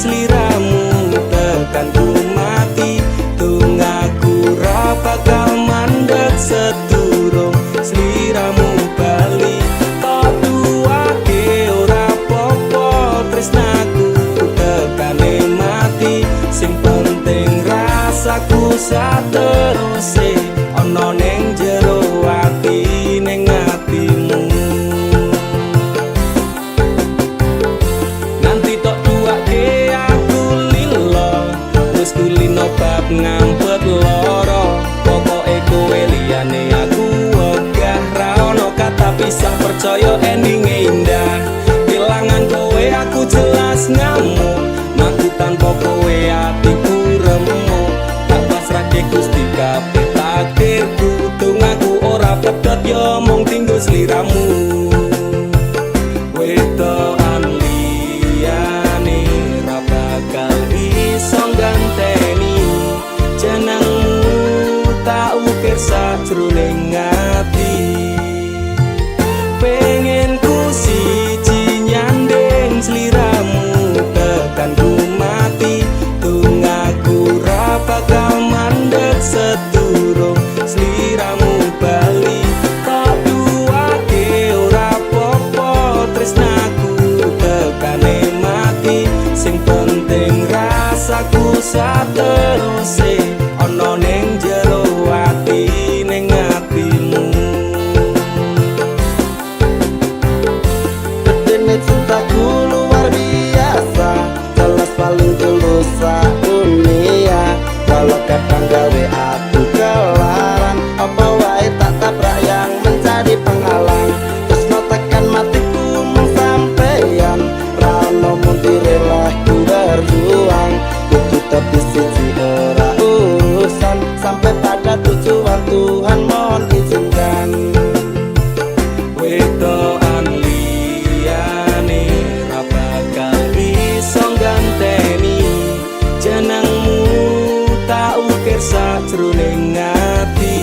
sliramu tekan ku mati tunggaku ra bakal mandeg sedurung sliramu bali tok duwake ora popo tresnaku tekane mati sing penting rasaku sateruse ana ning jero ati ning atimu nganti tok duwake aku lilo wis kulino bab ngampet loro pokoke kowe liyane aku wegah ra ono kata pisah percaya endinge indah kelangan kowe aku jelas ngamuk mati tanpa kowe atiku remuk tak pasrahke Gusti kabeh takdirku tunggaku ora pedhot yo mung tinggo sliramu wedokan liyane ra bakal iso ganteni jenengmu tak ukir sajroning ati pengen ku siji nyanding sliramu tekan ku mati tunggaku ra bakal mandeg sedurung sliramu bali tak duwake ora popo tresnaku tekane mati sing penting rasaku sateruse ana ning jero ati ning atimu Betene cintaku luar biasa jelas paling tulus dunia walau kadang gawe aku kelaran apa wae tak tabrak yang menjadi penghalang terus no tekan matiku mung sampeyan rano mundire lah ku berjuang kudu tapi siji ora urusan sampai pada tujuan Tuhan mohon izinkan wedokan liyane ra bakal iso ganteni jenengmu tak ukir sajroning ati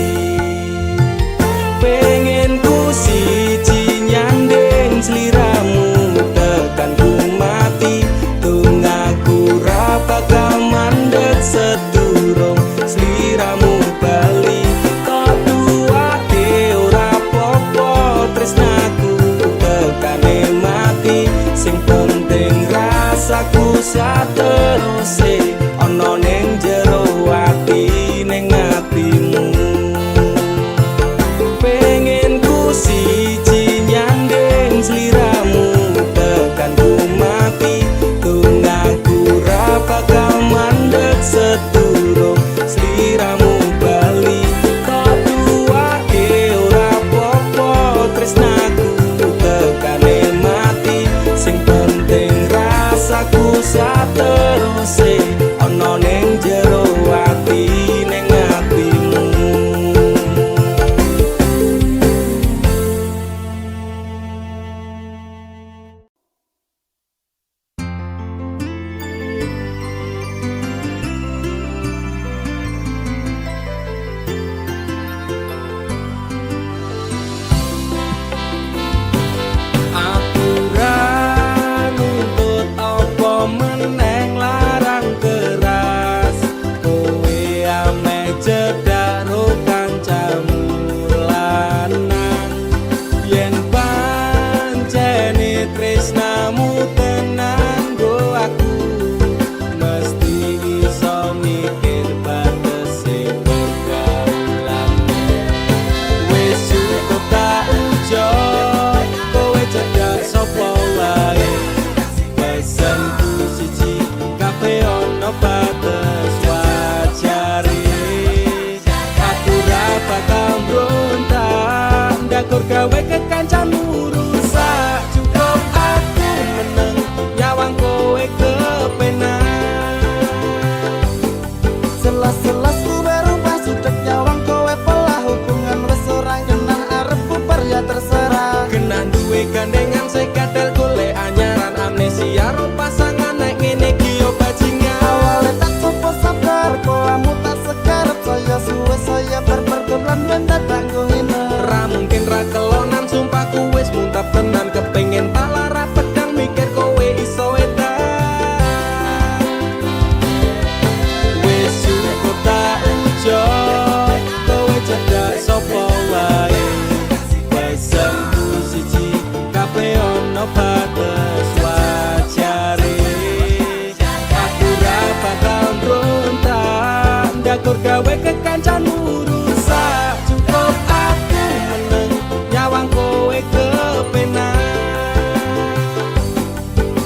pengen ku siji nyanding sliramu tekan ku mati tunggaku ra bakal mandeg sedurung sliramu bali tok duwake ora popo tresnaku tekane mati sing penting rasaku sateruse ana ning jero ati ning atimu pengen ku siji nyanding sliramu tekan ku mati tunggaku ra bakal mandeg sedurung sliramu bali tok duwake ora popo tresnaku tekane mati sing penting rasaku sateruse ana ning jero ati ning atimu aturan nuntut apa meneng larang keras ndakur gawe kekancanmu rusak. Cukup aku meneng nyawang kowe kepenak.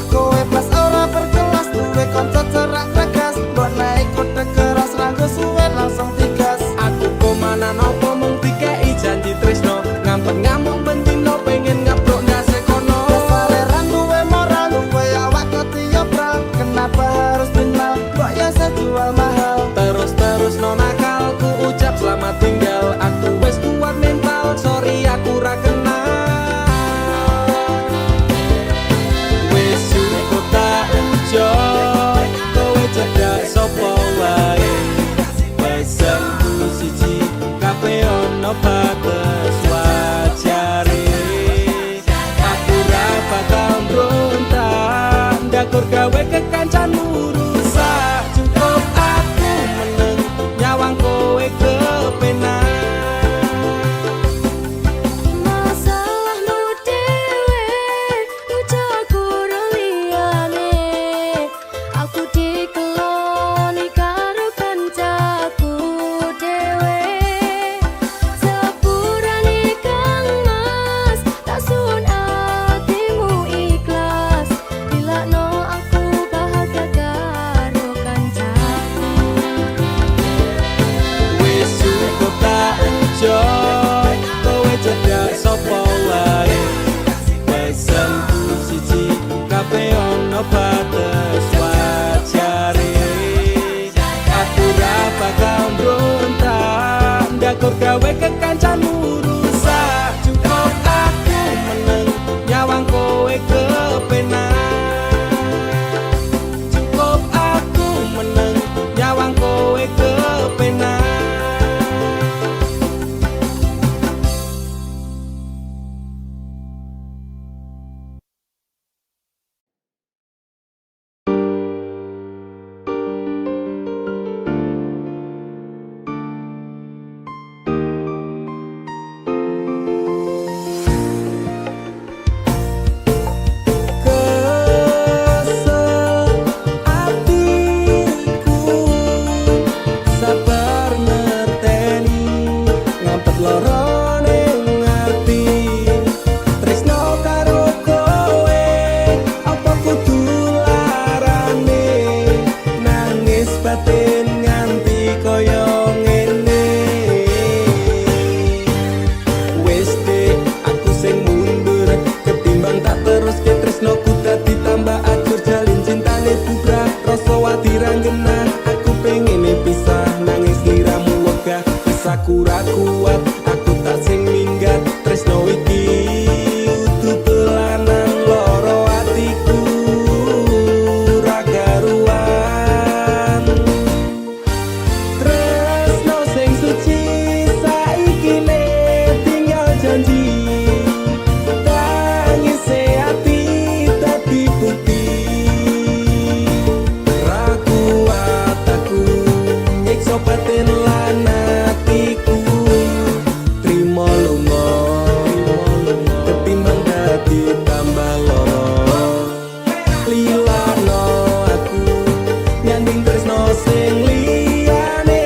Kowe pas ora berkelas duwe kanca cerak tegas, mbok naik kode keras ranggo suwe langsung tigas. Aku komana nopo mung dikei janji tresno, ngampet ngamuk bentino pengen ngabrok ndase kono. Kesaleran duwe moral duwe awak ketiopral, kenapa harus final kok ya sejual mahal. Terus no nakalku ucap selamat tinggal. Aku wes kuat mental, sorry aku ra kenal. Wes cukup tak ujo, kowe cedak sopo wae. Pesanku siji, kabeh ono batas wajare. Aku ra bakal mbrontak, ndakur gawe kekancanmu rusak. Cukup aku meneng nyawang kowe kepenak. Masalahmu dewe, ucaku liyane. Aku dikeloni karo kancaku dewe. Sepurane Kang Mas, tak sun atimu ikhlas. Dilakno aku bahagia karo kancaku. Wis cukup tak ujo, kowe cedak sopo wae. Pesanku siji, kabeh ono batas wajare. Aku ra bakal mbrontak, ndakur gawe kekancanmu rusak. Cukup aku meneng nyawang kowe kepenak. Cukup aku meneng nyawang kowe kepenak. Kesel atiku, sabar ngerteni, ngampet loro ning ati. Tresno karo kowe, apa kudu larane? Nangis batin nganti koyo ngene. Wes dek, aku sing mundur, ketimbang tak terus ke tresnoku dadi tambah akur. Jalin cintane bubrah, rasa wati ranggena. Aku pengen pisah, nangis liramu wegah. Wes aku ra kuat, aku tak sing minggat. Tresno iki utuh telanan, loro atiku ra karuan. Tresno sing suci saiki ne tinggal janji. Tangise ati dadi putih. Ra kuat aku nyiksa batin lan atiku. Trimo lunga, ketimbang dadi tambah loro. Lilano aku nyanding tresno sing liyane.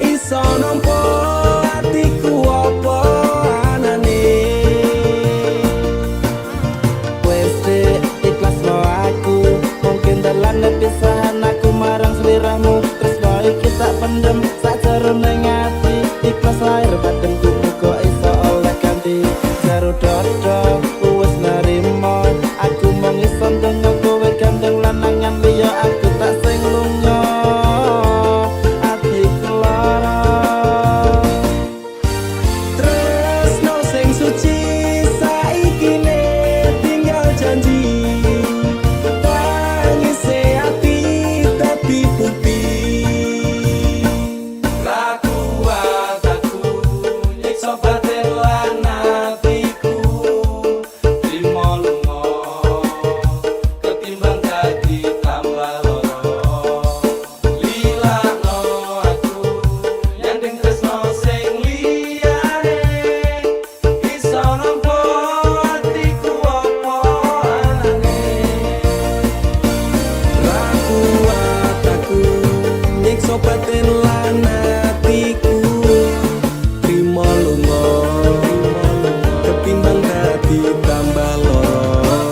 Iso nampa atiku apa anane. Wes dek, ikhlas lo aku, mungkin telan pisahan aku marang seliramu. Tresno iki tak pendem sakjerone ati, ikhlas lahir badanku muga iso oleh ganti. Jero dodo wis nerimo, aku mung iso ndonga kowe gandeng lanangan liya. Aku tak sing lunga, atiku lara. Tresno sing suci saiki ne tinggal janji. Tangise ati tresno batin lan atiku trimo lunga ketimbang dadi tambah loro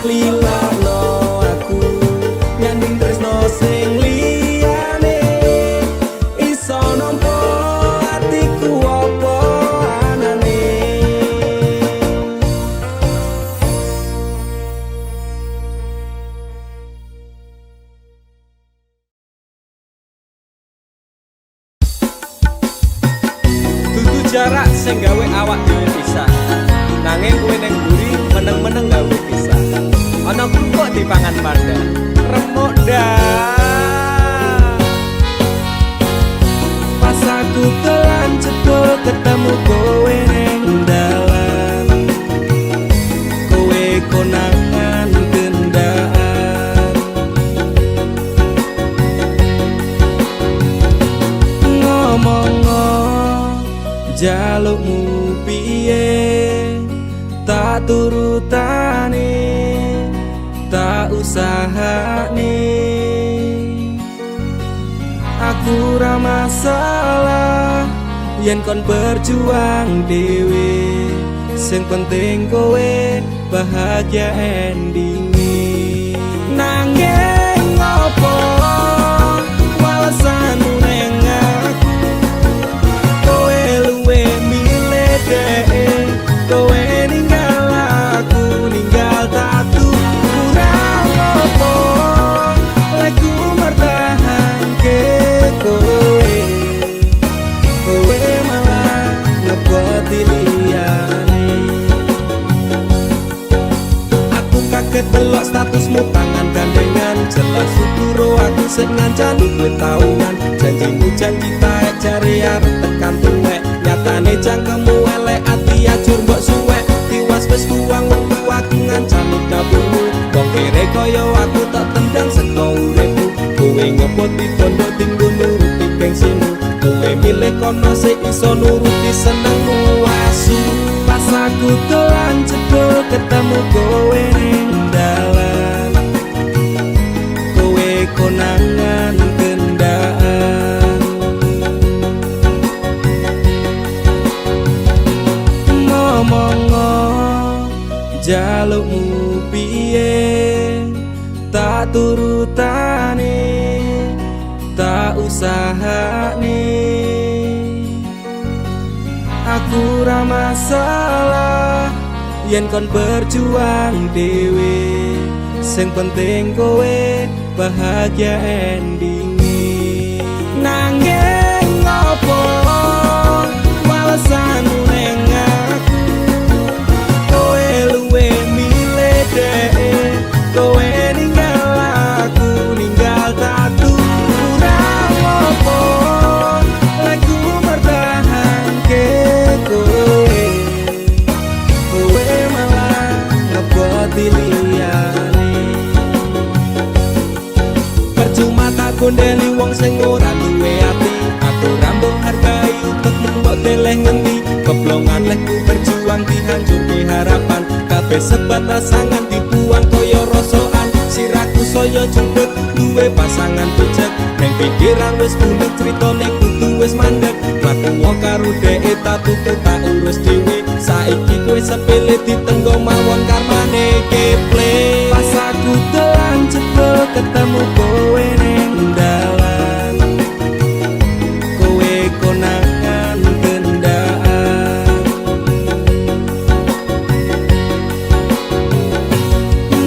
lilano aku nyanding tresno sing liyane iso nampa atiku apa anane. Dudu jarak sing gawe awak dhewe pisah nanging kowe ning mburi meneng-meneng gawe pisah ana kok dipangan panda remuk dah pas aku telan cedol ketemu kowe ning dalan kowe konangan gendaan ngomong jalukmu piye tak turutane tak usahane aku ra masalah yen kon berjuang dhewe sing penting kowe bahagia endinge nanging ngopo walesanmu ning aku kowe luwe milih dhewe kowe ninggal aku ninggal tatu kurang apa leku mertahanke kowe kowe malah ngepoti liyane aku kaget delok statusmu tangan gandengan jelas syukur aku sing ngancani kowe tahunan janjimu janji taek jare arep tekan tuwek nyatane cangkemmu elek ati ajur mbok suwek tiwas wis kuwang wektu aku ngancani kabehmu wong kere kaya aku tak tendang seko uripku kowe ngepoti bondo tinggo nuruti gengsimu kowe milih kono sik iso nuruti senengmu asu pas aku dolan cedol ketemu kowe ning dalan kowe konangan gendaan ngomong jalukmu piye tak turutane tak usahane aku ra masalah yen kon berjuang dhewe sing penting kowe bahagia endinge nanging ngopo walesanmu ning aku kowe luwe milih dhewe kowe ninggal aku ninggal tatu kurang apa lagu mertahanke kowe kowe malah ngepoti liyane percuma tak gondeli wong sing ora duwe ati aku rambo hargai untukmu mbok deleh ngendi keblongan lekku berjuang dihancurke harapan kabeh sebatas sangan dibuang koyo rosokan siraku saya jemput duwe pasangan pecek neng pikiran wis bulet critane kudu wis mandek mlaku wong karo dhek tak tuku tak urus dhewe saiki kowe sepele ditenggo mawon karmane keple pas aku telan cedol ketemu kowe ning dalan kowe konangan gendaan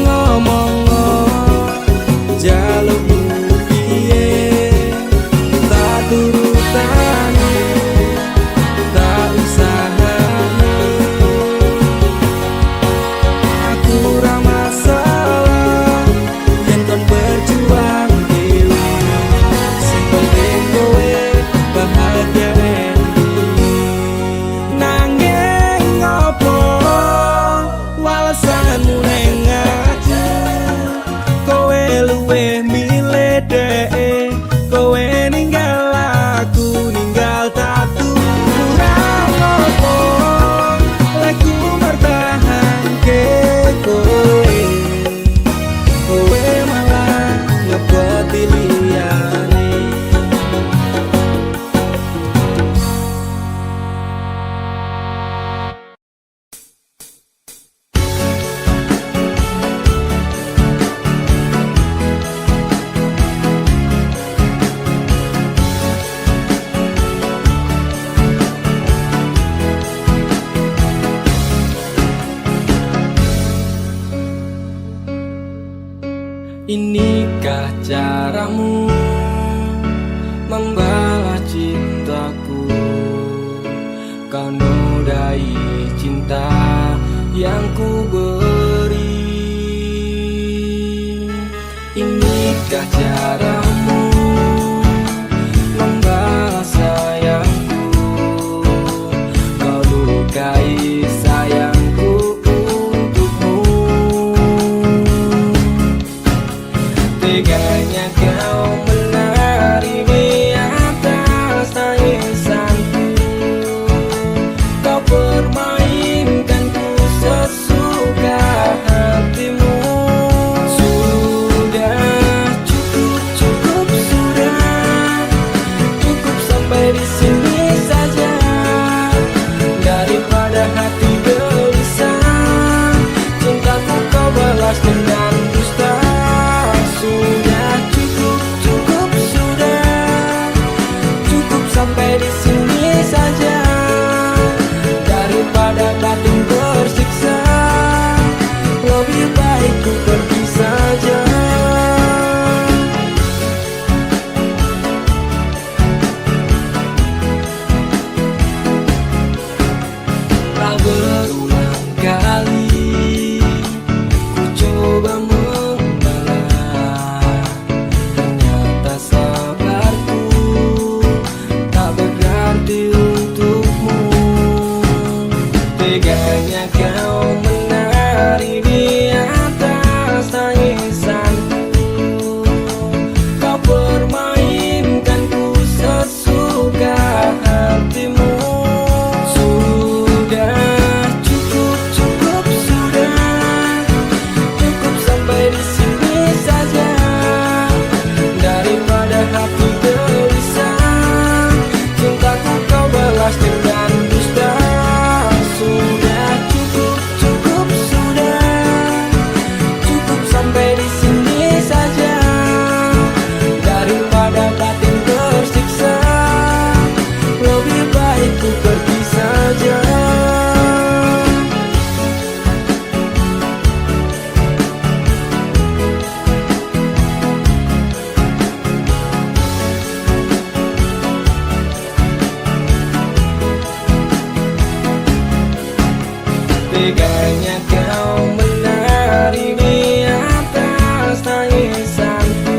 ngomong jalukmu piye tak turutane tak usahane aku ra masalah yen kon berjuang dhewe sing penting kowe bahagia endinge nanging ngopo walesanmu ning aku kowe luwe milih dhewe kowe ninggal aku ninggal tatu kurang apa lagu mertahanke kowe kowe malah ngepoti liyane Inikah caramu membalas cintaku? Kau nodai cinta yang ku beri. Inikah caramu membalas sayangku? Kau lukai sayangku untukmu. Teganya kau menari di atas tangisanku. Kau permainkanku sesuka hatimu. Sudah cukup, cukup sudah. Cukup sampai di sini saja. Daripada hati gelisah, cintaku kau balas dengan dusta. Sudah cukup, cukup sudah. Cukup sampai di sini saja. Daripada batin tersiksa, lebih baik ku pergi saja. Tak berulang kali ku coba membalas, ternyata sabarku tak berarti untukmu. Teganya kau menari di atas tangisanku. Kau permainkanku sesuka hatimu. Sudah cukup, cukup sudah. Cukup sampai di sini saja. Daripada hati gelisah, cintaku kau balas dengan dusta. Sudah cukup, cukup sudah. Cukup sampai di sini saja. Daripada batin tersiksa, lebih baik ku pergi saja. Teganya kau menari di atas tangisanku.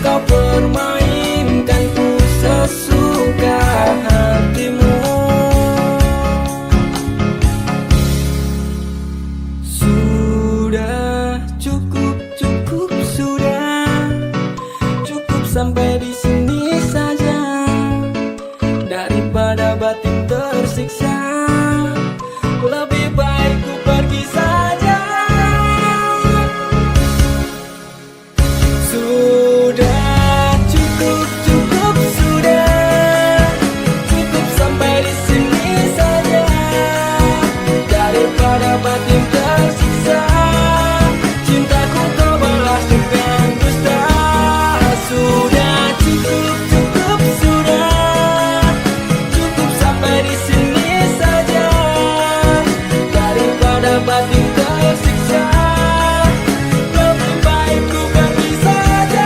Kau permainkanku sesuka hatimu. Sudah cukup, cukup sudah. Cukup sampai di sini saja. Daripada batin tersiksa, lebih baik ku pergi saja. Sudah cukup, cukup sudah. Cukup sampai di sini saja. Daripada batin tersiksa, cintaku kau balas dengan dusta. Sudah cukup, cukup sudah. Cukup sampai di sini saja. Daripada batin tersiksa, lebih baik ku pergi saja.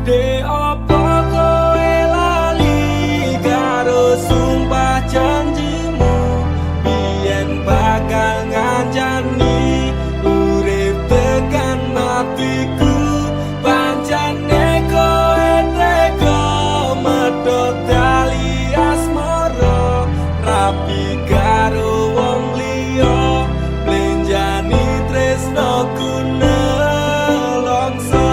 De opo kowe lali karo sumpah janjimu, biyen bakal ngancani urip tekan matiku. Pancene kowe tega medhot tali asmara, rapi karo wong liya, blenjani tresnoku nelongso.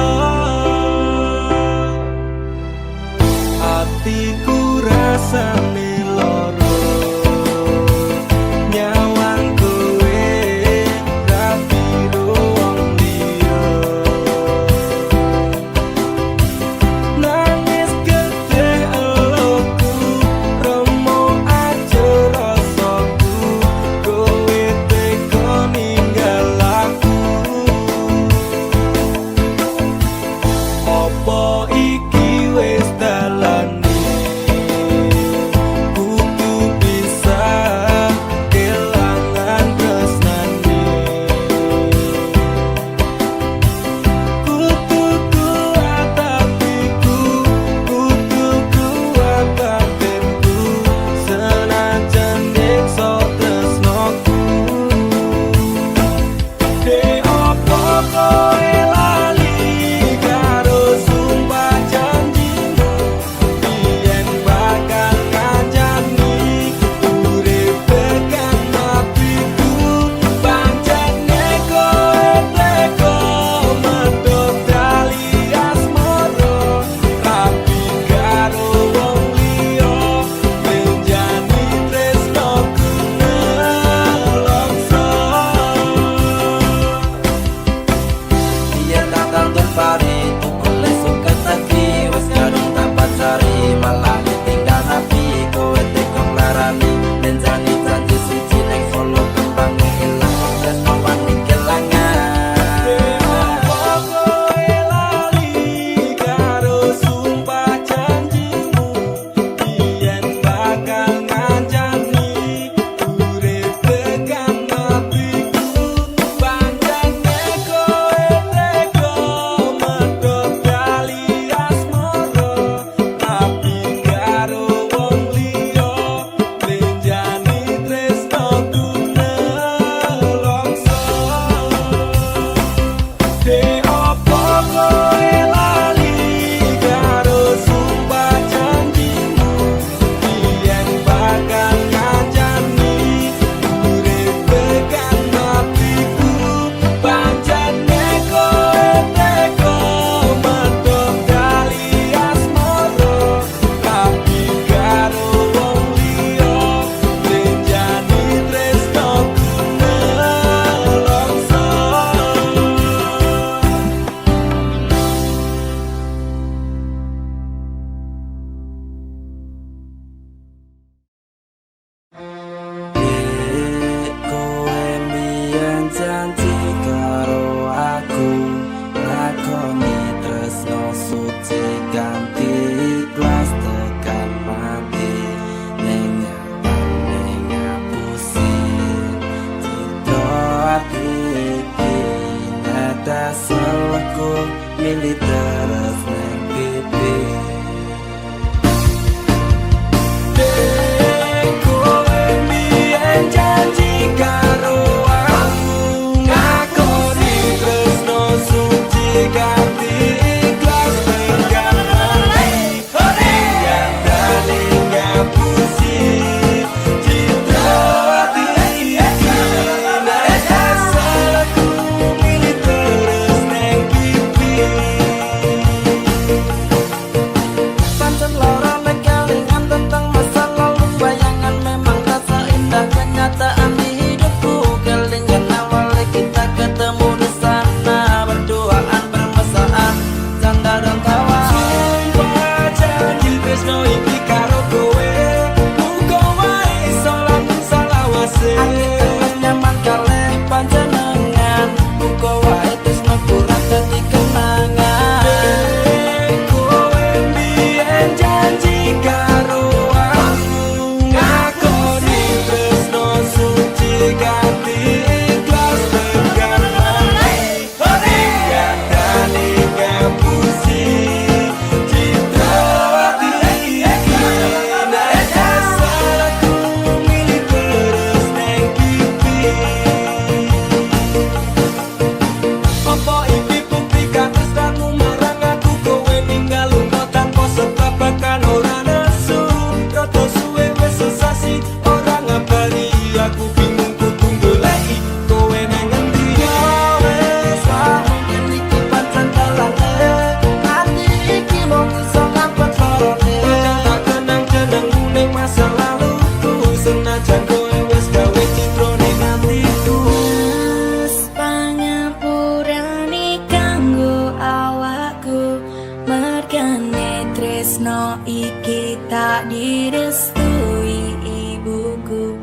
Nalikane tresno iki tak direstui ibuku,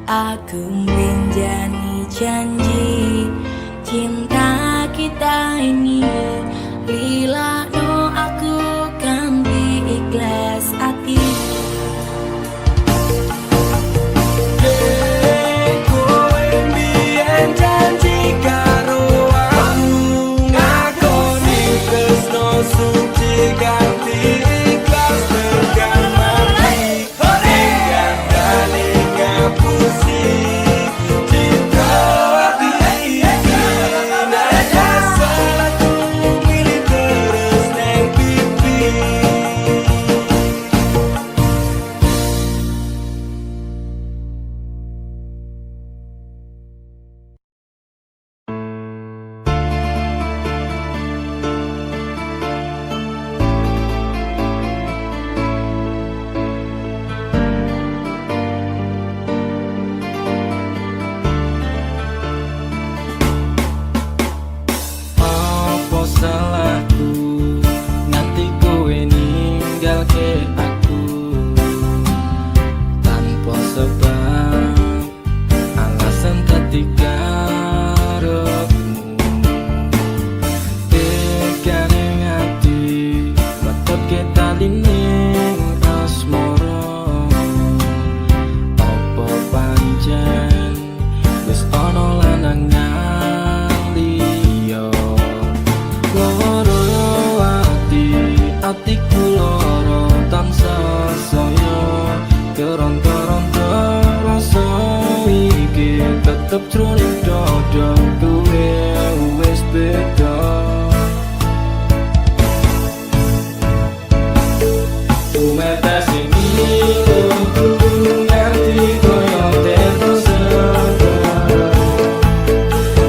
aku menjani janji cinta kita ini. Lila no aku kan ikhlas hati. Kowe mbiyen janji karo aku, ngakoni tresno suci ganti ikhlas tekan mati. Hingga kali ngapusi cinta hati iki. Nada salahku milih terus neng pipi. Apa salahku nganti kowe ninggalke aku tanpa sebab alasan ketika rohmu tekane ngati wetot kita lining asmara. Apa pancen wis ana lanangan liya loro atiku loro tansah saya keronta-ronta rasa iki tetep jroning dada kowe wis beda. Umetes ini nganti koyo terus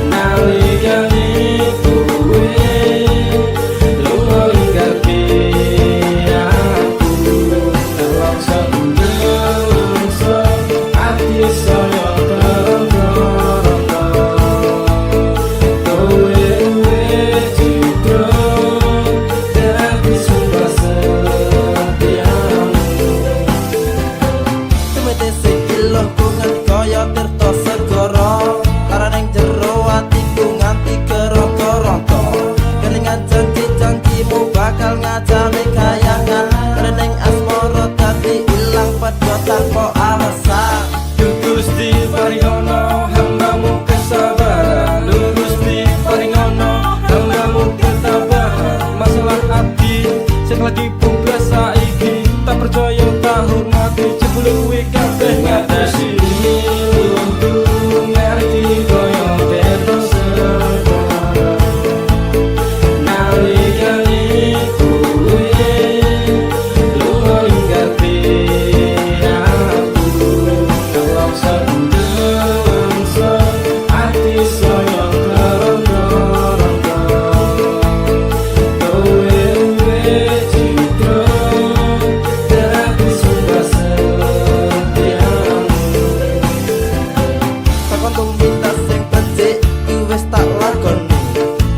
nalikane kowe lunga ninggalke aku, terlaksa ngelungso ati saya keronta-ronta. Kowe citra dadi sumpah setiamu. Tumete sekiloh ku nganti kaya tirta segara, larane jero atiku nganti keronta-ronta. Kelingan janji-janjimu bakal ngajari kayangan, kereneng asmara dadi ilang padha tanpa alasan. Gusti paringono hambamu kesabaran, Gusti paringono hambamu ketabahan. Masalah hati sing lagi bugas saiki, tak percaya tak hormati jebule kuwi kabeh ngatasi. Ngerti koyo terus nalikane kowe lunga ninggalke aku, terlaksa ngelungso ati saya keronta-ronta. Kowe citra dadi sumpah setiamu. Takon tuminta sing becik kuwi wis tak lakoni,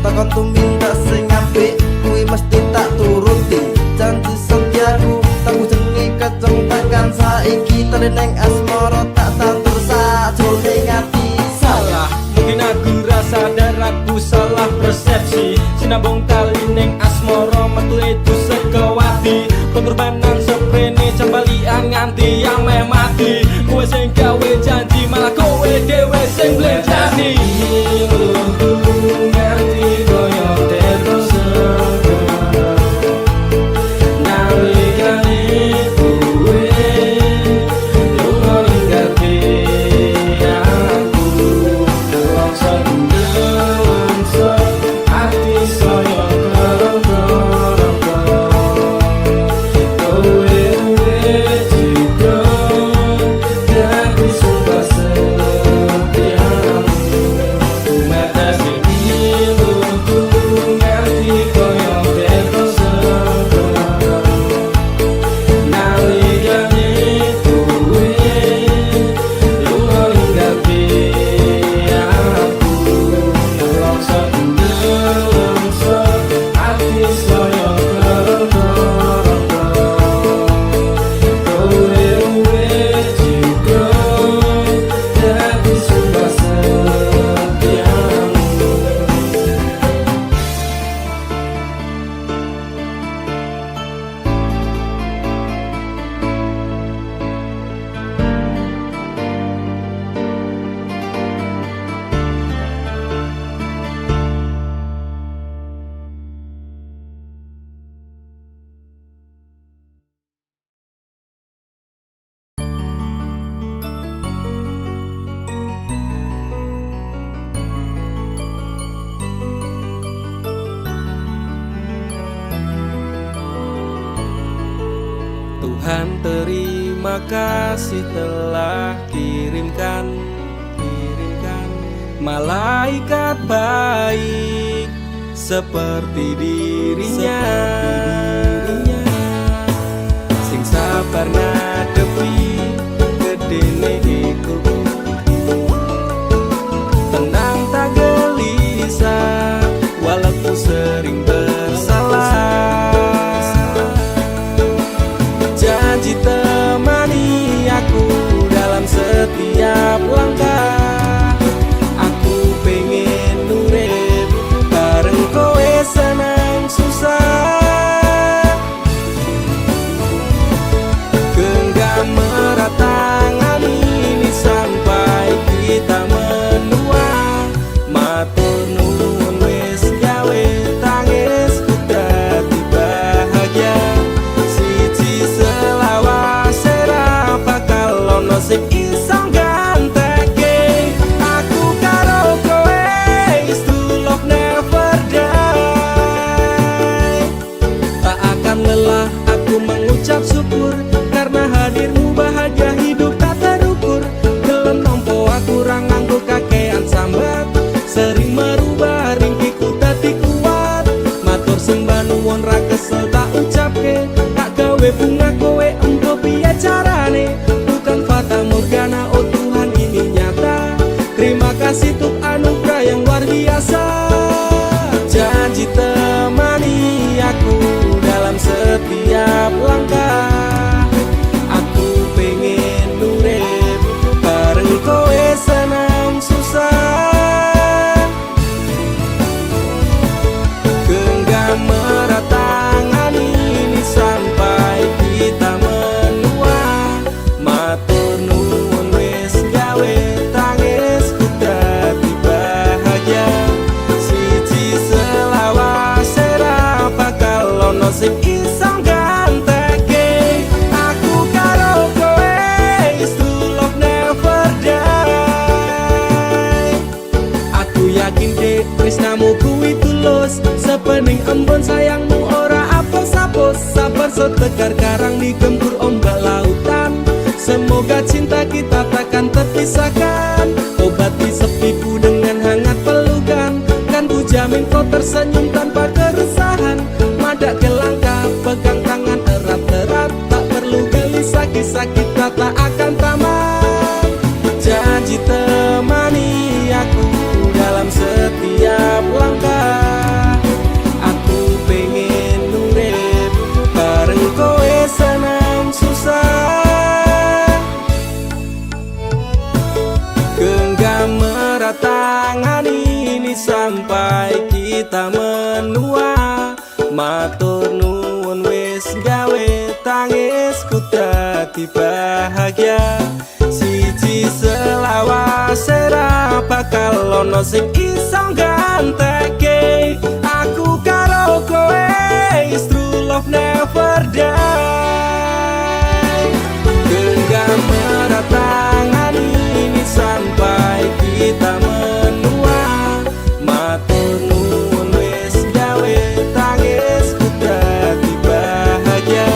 takon tuminta sing apik kuwi mesti tak turuti. Janji setiaku tak jenenge keceng tekan saiki, teleneng asmara tak tantur sajroning ati. Salah, mungkin aku rasa dan aku salah persepsi. Sinambung tali ning asmara metu itu sekewati. Pengorbanan seprene cembalian nganti yang meh mati. Kowe sing gawe janji malah kowe dhewe sing blenjani. Ngerti koyo terus nalikane kowe lunga ninggalke aku, terlaksa ngelungso ati saya keronta-ronta. Tuhan terima kasih telah kirimkan malaikat baik seperti dirinya, sing sabar ngadepi gedene iku, tenang tak gelisah walaupun sering bersalah. Janji temani aku dalam setiap langkah, aku pengen urip bareng kowe senang susah. Genggam erat tangan ini sampai kita menua, matur nuwun wis gawe tangis ku dadi bahagia. Siji selawase ra bakal ono sing iso ganteke aku karo kowe, is to love never die. Tak akan lelah aku mengucap syukur karena hadirmu bahagia hidup tak terukur. Gelem nampa aku ra nganggo kakean sambat, sering merubah ringkiku dadi kuat. Matur sembah nuwun ra kesel tak ucapke, tak gawe bunga kowe engko piye carane. Bukan fata morgana, oh Tuhan ini nyata. Terima kasih untuk anugerah yang luar biasa. Janji temani aku dalam setiap langkah, aku pengen urip bareng kowe senang susah. Genggam erat tangan ini sampai kita menua, matur nuwun wis gawe tangis ku dadi bahagia. Siji selawase ra bakal ono sing iso ganteke aku karo kowe, is to love never die. Aku yakin dek tresnamu kuwi tulus, sepening embun sayangmu ora apus-apus. Sabar setegar karang digempur ombak lautan, semoga cinta kita takkan terpisahkan. Obati sepiku dengan hangat pelukan, kan ku jamin kau tersenyum tanpa keresahan. Madak ke langkah, pegang tangan erat-erat, tak perlu gelisah, kisah kita tak akan tamat. Janji temani aku dalam setiap langkah, aku pengen urip bareng kowe senang susah. Genggam erat tangan ini sampai kita menua, matur nuwun wis gawe tangis ku dadi bahagia. Siji selawase ra bakal ono sing iso ganteke aku karo kowe, is true love never die. Genggam erat tangan ini sampai kita menua, matur nuwun wis gawe tangis ku dadi bahagia.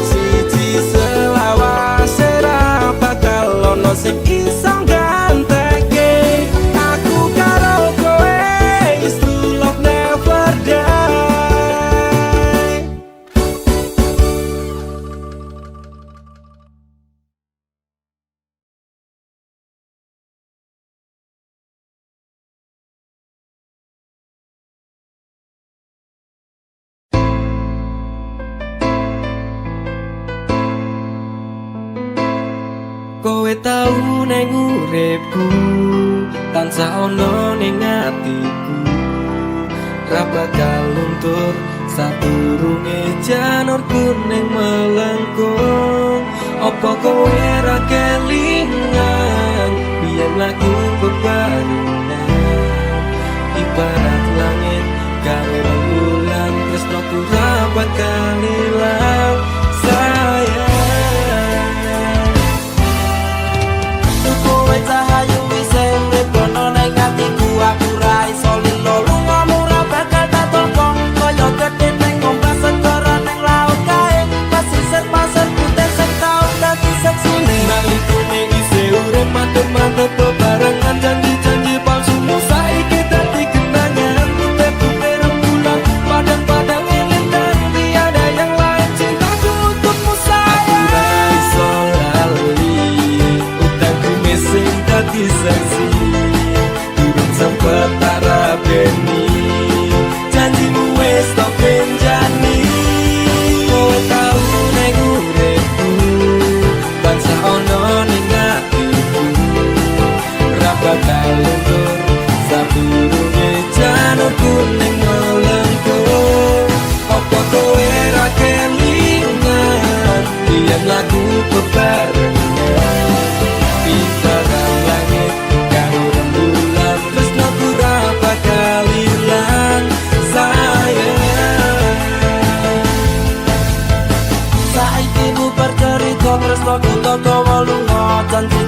Siji selawase ra bakal ono sing iso ganteke aku karo kowe, is true love never die. Kowe tau neng uripku, tansah ono ning atiku, ra bakal luntur sadurunge janur kuning melengkung. Apa kowe ra kelingan biyen lagu bebarengan, ibarat langit karo rembulan, tresnoku ra bakal ilang sayang. Kowe cahayu wis urip kono ning atiku, aku ra iso lilo lungamu ra bakal tak tolong. Kaya gedhe ning ombak segara ning laut kae, pasisir pasir putih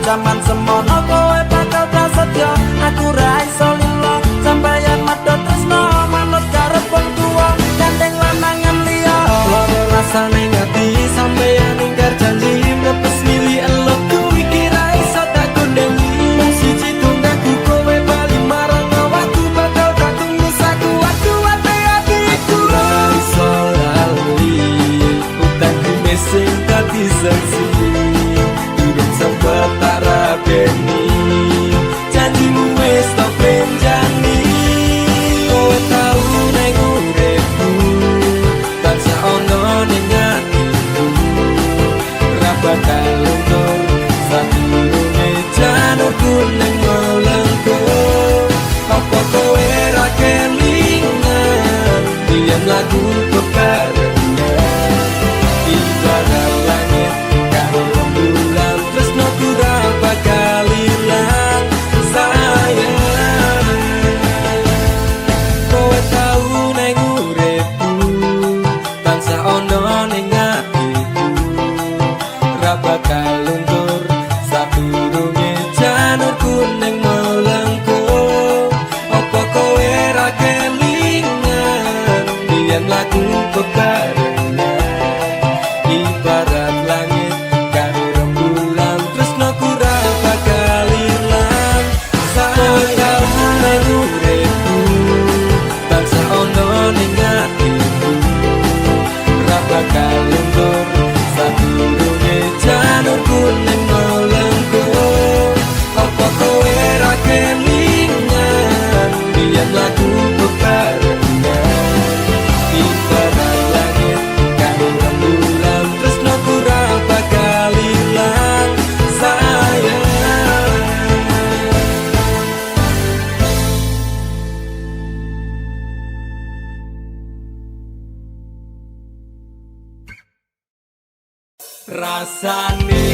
zaman semono kowe bakal prasetyo aku ra iso lilo sampeyan madha tresno manut karep wong tuwa gandeng lanangan liya loro rasane ngati sampeyan ingkar janji mlepes mili elok kuwi kira iso tak gondengi wong siji tunggaku kowe bali marang awakku bakal tak tunggu saku ati aku ra iso lali utangku mesing dadi saksi hidup sempet tak rabeni janjimu wis tak benjani kowe tau ning uripku tansah ono ning atiku ra bakal luntur sadurunge janurku ning mulengku apa kowe ra kelingan yen lagu bebarengan ibarat langit karo rembulan tresno ku ra bakal ilang sayang kowe tau ning uripku tansah ono ning atiku ra bakal luntur sadurunge janurku ning mulengku apa kowe ra kelingan yen lagu bebarengan ibarat langit karo rembulan tresno ku ra bakal ilang sayang nang uripku tansah ono ning atiku ra bakal luntur sadurunge janurku ning mulengku apa kowe ra kelingan yen lagu bebarengan ibarat langit karo rembulan tresno ku ra bakal ilang sayang rasane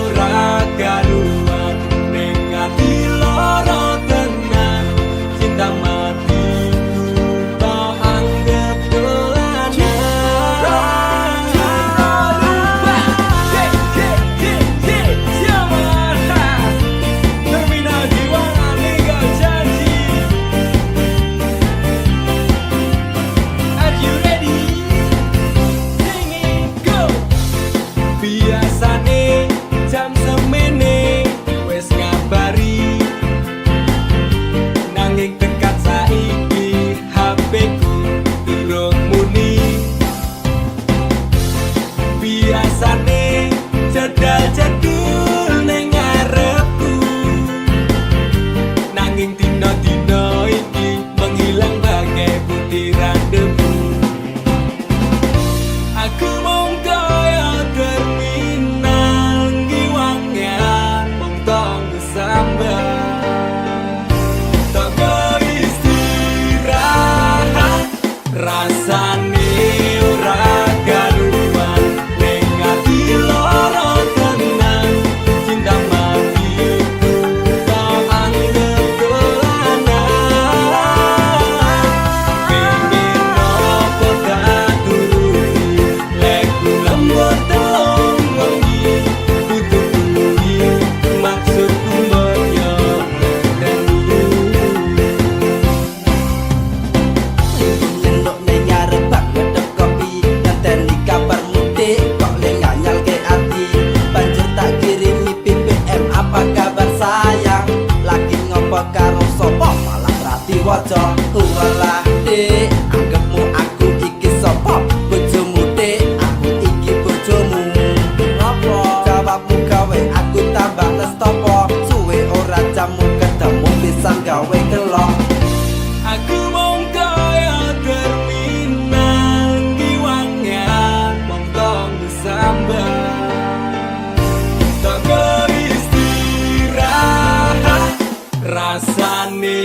ora karuan ning ati lara tenan cinta matiku tak anggap biasane jam semene wis ngabari nanging tekan saiki HP ku durung muni biasane jadal-jadul ning ngarepku nanging dina-dina iki menghilang bagai butiran debu aku mung kaya terminal ngiwangan mung tong sambat tak istirahat rasane ora karuan ning ati lara tenan cinta matiku tak anggap dolanan pengen nopo tak turuti leku lembut telung wengi butuh kuwi maksudku banyak Lendok ning ngarep bak ngedep kopi ngenteni kabar mudik kok le nganyal ke ati banjur tak kirimi BBM apa kabar sayang lagi ngopo karo sapa malah rati waca walah dik anggapmu aku iki sapa bojomu dik aku iki bojomu ngopo jawabmu gawe aku tambah nestopo suwe ora jamu ketemu pisan gawe kelok aku mung kaya terminal ngiwangan mung tong sambat tak istirahat rasane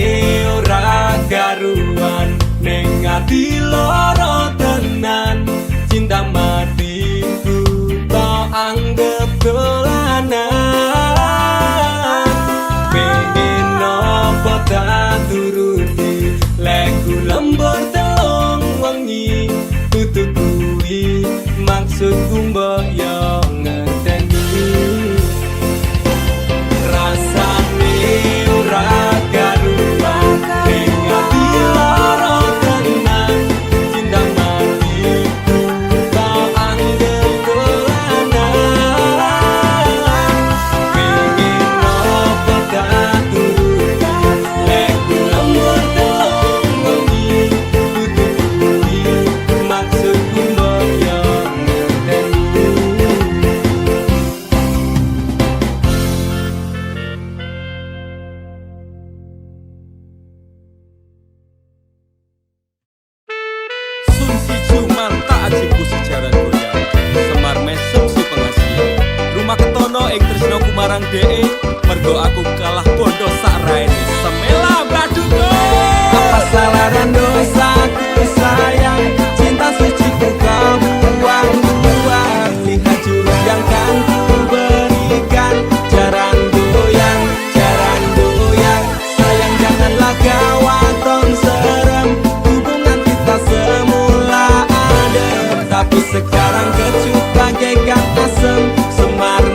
ora karuan ning ati lara tenan cinta matiku tak anggap dolanan pengen nopo tak turuti leku lembur telung wengi tutu kuwi maksudku mbok yo ngerteni marang DE mergo aku kalah bondo sak raine. Semela braduko. Apa salah dan dosaku sayang, cinta suciku kau buang-buang. Lihat jurus yang kan ku berikan, jarang goyang, sayang janganlah kau tong serem. Hubungan kita semula adem, tapi sekarang kecut bagaikan asem. Semar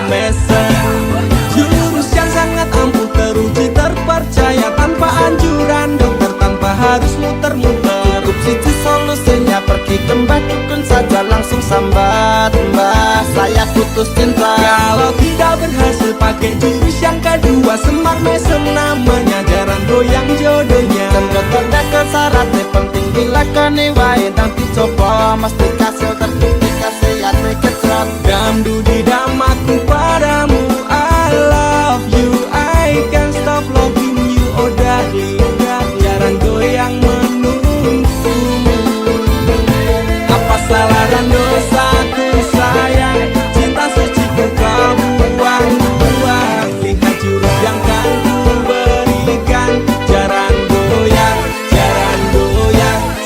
mesem, jurus yang sangat ampuh teruji terpercaya, tanpa anjuran dokter, tanpa harus muter-muter. Cukup situ solusinya, pergi ke mbah dukun saja, langsung sambat, mbah saya putus cinta. Kalau tidak berhasil pakai jurus yang kedua, semar mesem namanya, jarang goyang jodohnya. Tengok syaratnya penting dilakoni wae, dan dicoba mesti kasil terbukti khasiat kecrot. Damdu di damaku padamu, I love you, I can't stop loving you, oh darling, jarang goyang menunggumu. Apa salah dan dosaku sayang, cinta suciku kau buang-buang. Lihat jurus yang kan ku berikan, jarang goyang,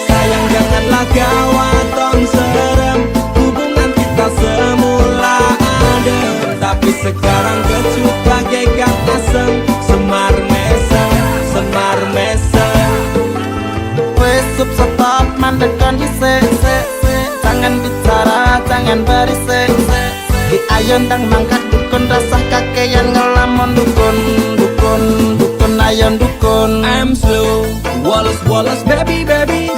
sayang janganlah kau tong serem. Hubungan kita semula adem, tapi sekarang kecut bagaikan asem. Semar mesem. Wes stop mandek kondisi, jangan bicara, jangan berisik. Di ayon dang mangkat dukun, rasah kakean ngelamun dukun ayon dukun. I'm slow, Wallace baby,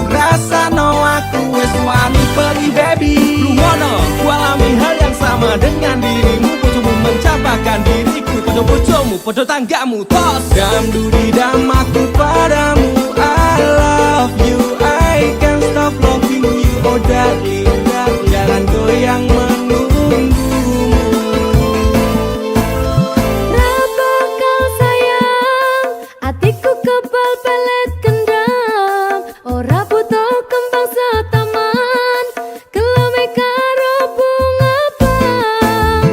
rasa no aku wes wani pergi baby. Lumono, ku alami hal yang sama dengan dirimu. Bojomu mencapakan diriku, podo bojomu, podo tanggamu. Tos damdu di damaku padamu, I love you, I can't stop loving you, oh darling, jangan goyang menunggumu. Raba kau sayang, hatiku kebal pelet kendam. Ora butuh kembang setaman, kelome karo bunga bang.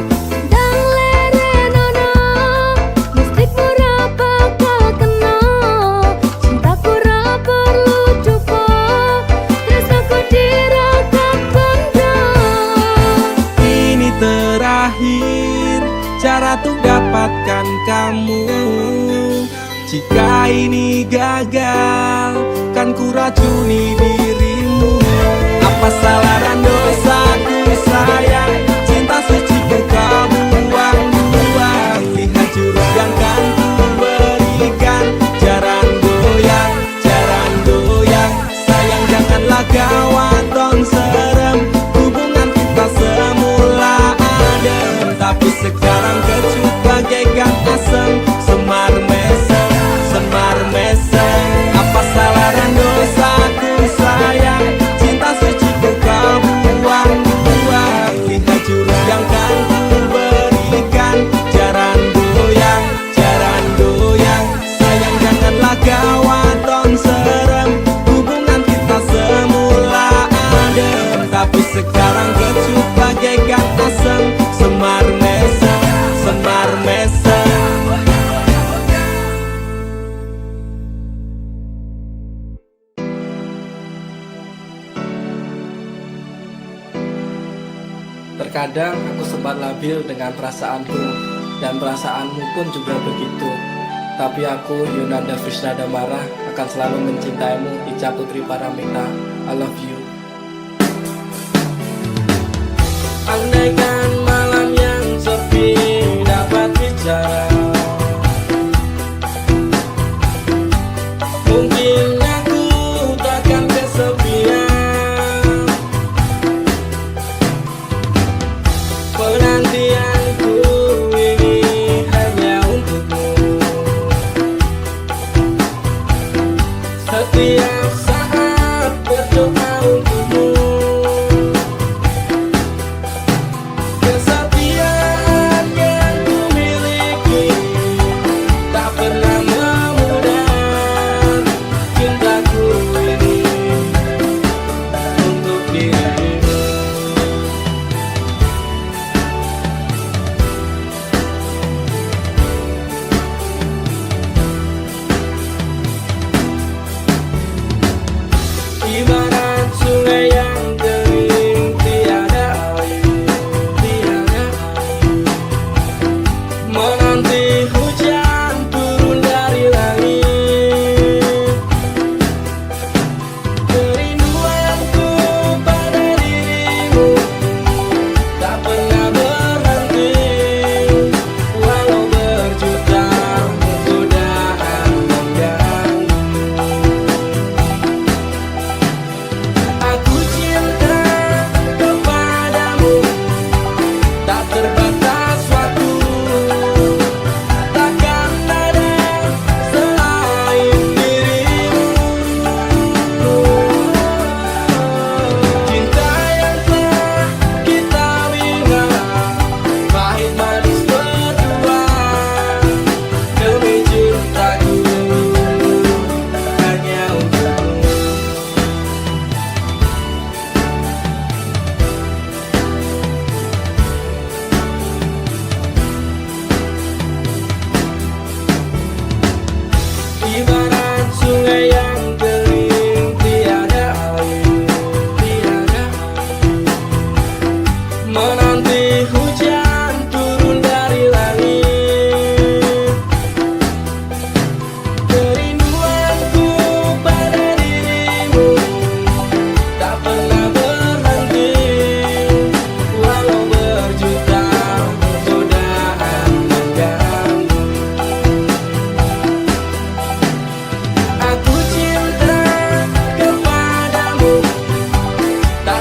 Dang lerenono, mistik ora bakal kena. Cintaku ora perlu cupo, tresnaku dirakat kondo. Ini terakhir cara untuk dapatkan kamu. Jika ini gagal, kan ku racuni dirimu. Apa salah dan dosaku sayang, cinta suciku kau buang-buang. Lihat jurus yang kan ku berikan, jarang goyang, sayang janganlah kau tong serem. Hubungan kita semula adem, tapi sekarang kecut bagaikan asem. Semar mesem, apa salah dan dosaku sayang, cinta suciku kau buang-buang. Lihat jurus yang kan ku berikan, jarang goyang, sayang janganlah kau tong serem. Hubungan kita semula adem, tapi sekarang kecut bagaikan asem. Semar mesem. Terkadang aku sempat labil dengan perasaanku, dan perasaanmu pun juga begitu. Tapi aku, Yunanda Frisnada Marah, akan selalu mencintaimu, Ica Putri Paramita. I love you. Andaikan malam yang sepi dapat bicara, mungkin aku takkan kesepian. Penantianku ini hanya untukmu. Setiap saat berdoa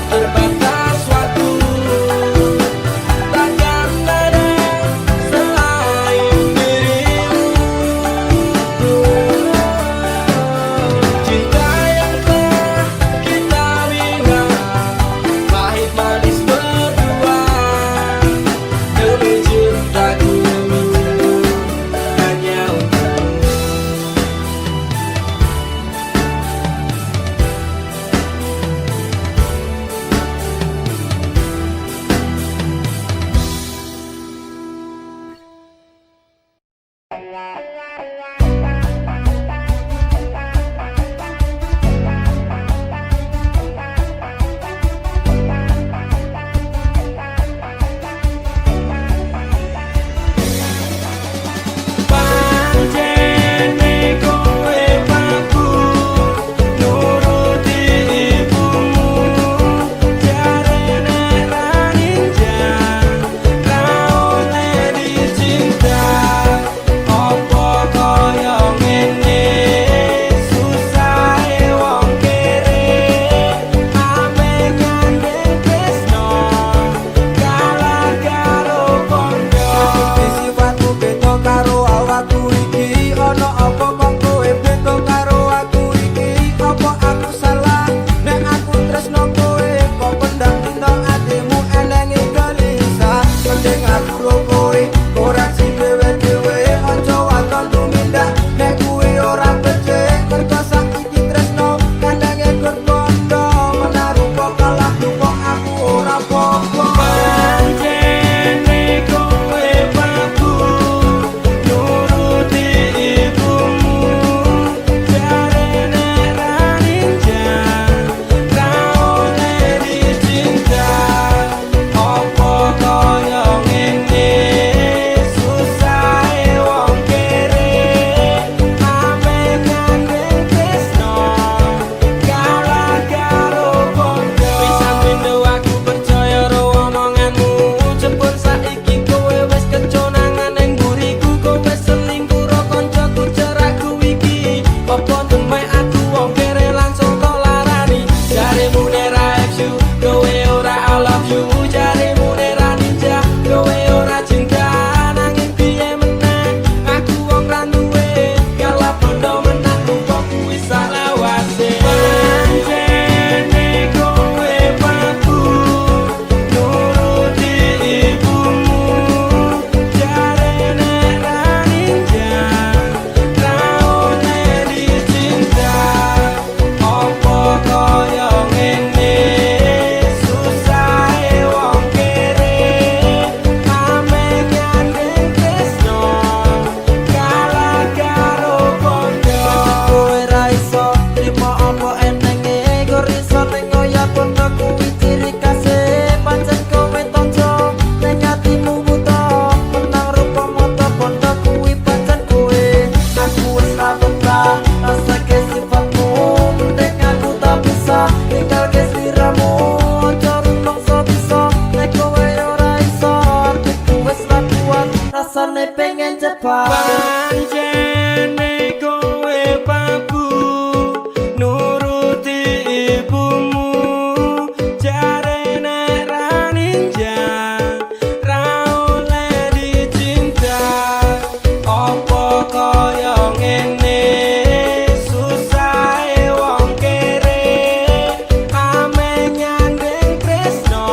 terbatas waktu. Takkan ada selain dirimu. Cinta yang telah kita bina, pahit manis berdua, demi cintaku hanya untukmu. Pancene kowe paku nuruti ibumu, jarene ra ninja ra oleh dicinta. Opo koyo ngene susahe wong kere, ame nyandeng tresno kalah karo kondo. Sifatmu beda karo awakku iki, ono apa kok kowe beda karo aku iki? Apa aku salah nek aku tresno kowe, kok pendam dino atimu elengi gelisah. Mending aku ro kowe koreksi dhewe-dhewe, aja waton tumindak nek kuwi ora becik. Mergo saiki tresno kandhane kondo, menaruh kok kalah kok aku ora apa-apa. Pancene kowe paku nuruti ibumu, jarene ra ninja ra oleh dicinta. Opo koyo ngene susahe wong kere, ame nyandeng tresno kalah karo kondo. Pisan pindo aku percaya ro omonganmu, jebul saiki kowe wis keconangan ning buriku. Kowe selingkuh ro koncoku cerakku iki, apa demek aku wong kere langsung tok larani. Jaremu nera you, kowe ora I love you. Jaremu nera ninja, kowe ora cinta. Nanging piye meneh aku wong ra duwe, kalah bondo menahku kok kuwi salah wase. Pancene kowe paku nuruti ibumu, jarene ra ninja ra oleh dicinta. Opo koyo ngene susahe wong kere, ame nyandeng tresno kalah karo kondo. Kowe ra iso trimo apa enenge, kok iso ning oya kondo kuwi ciri khase. Pancen kowe tonjo ning atimu buta, menang rupa mata bondo kuwi pancen kowe. Aku wis ra betah rasake sifatmu, mending aku tak bisa tinggal ke sliramu. Aja rumangsa bisa nek kowe ora iso, atiku wis ra kuat rasane pengen cepat. Pancene kowe paku nuruti ibumu, jarene ra ninja ra oleh dicinta. Opo koyo ngene susahe wong kere, ame nyandeng tresno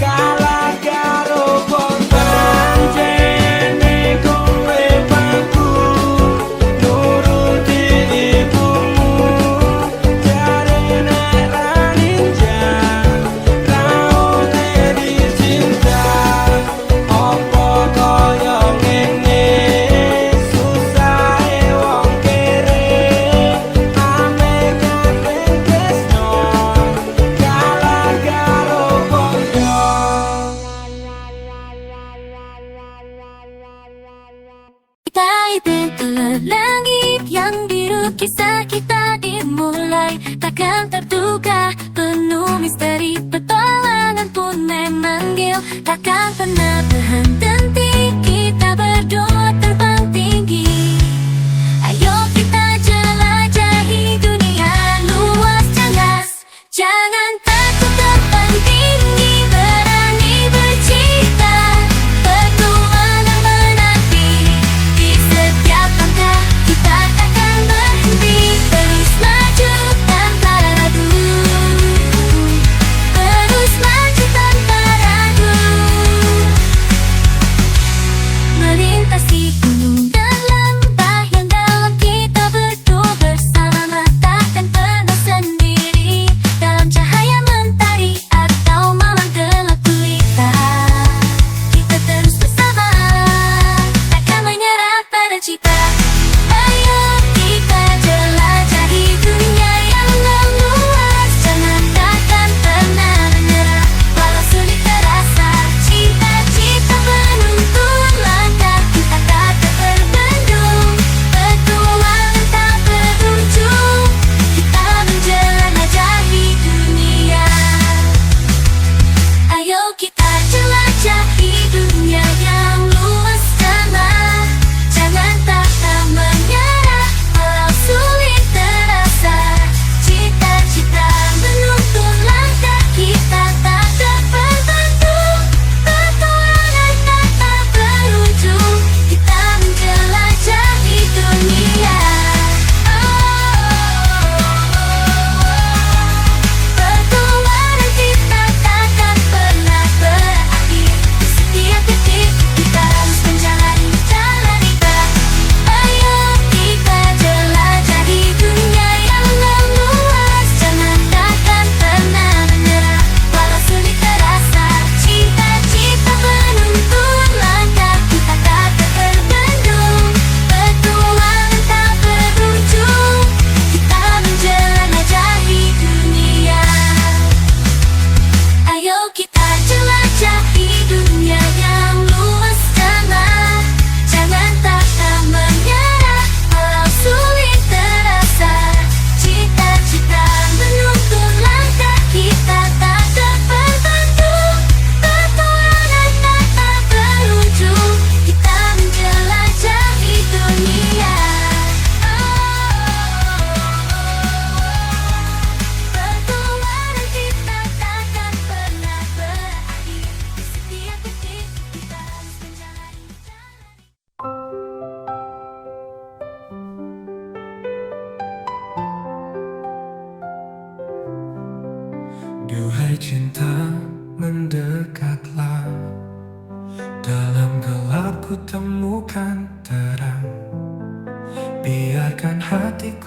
kalah karo kondo. Pancene kowe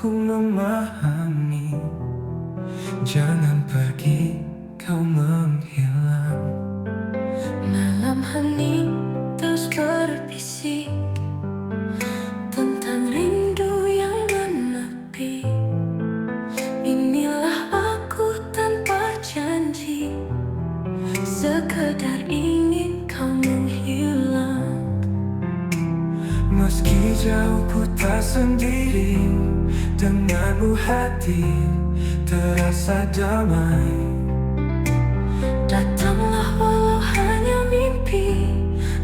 Ku memahami, jangan pergi, kau menghilang. Malam hening terus berbisik tentang rindu yang menepi. Inilah aku tanpa janji, sekedar ingin kau menghilang. Meski jauh ku tak sendiri, denganmu hati terasa damai. Datanglah walau hanya mimpi,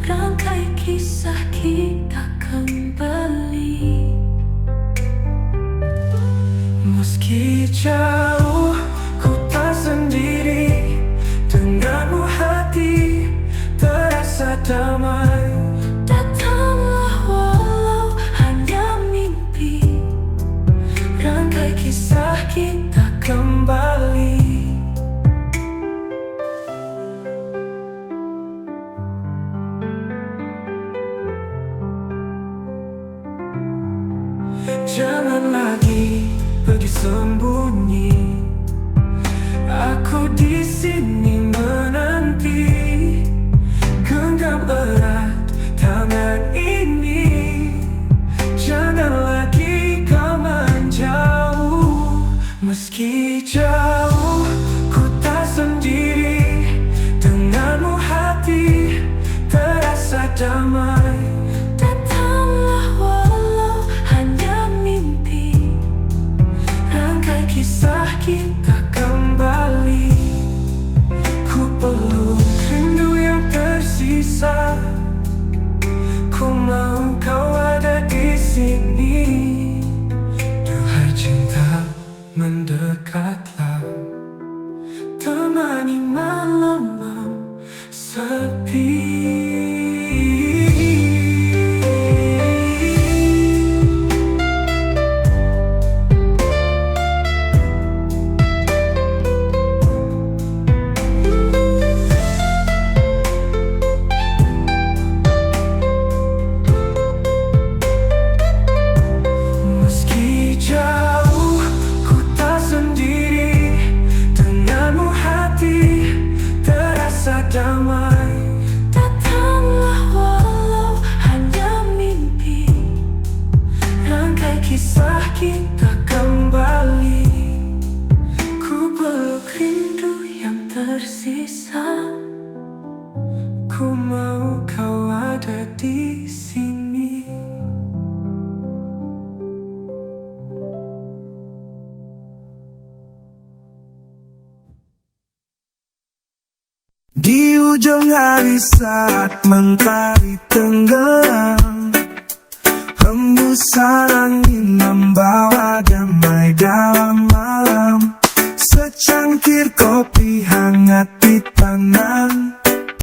rangkai kisah kita kembali. Meski jauh ku tak sendiri, denganmu hati terasa damai. Datanglah walau hanya mimpi, rangkai kisah kita Kembali jangan lagi pergi sembunyi. Aku di sini menanti, genggam erat tangan ini. Jangan lagi kau menjauh. Meski jauh ku tak sendiri, denganmu hati terasa damai. Datanglah walau hanya mimpi, Rangkai kisah kita kembali. Ku peluk rindu yang tersisa. Ku mau kau ada di sini. Duhai cinta, mendekatlah, temani malam-malam sepi. Meski jauh ku tak sendiri, denganmu hati terasa damai. datanglah walau hanya mimpi, Rangkai kisah kita kembali. Ku peluk rindu yang tersisa. Ku mau kau ada di sini. Di ujung hari saat mentari tenggelam, hembusan angin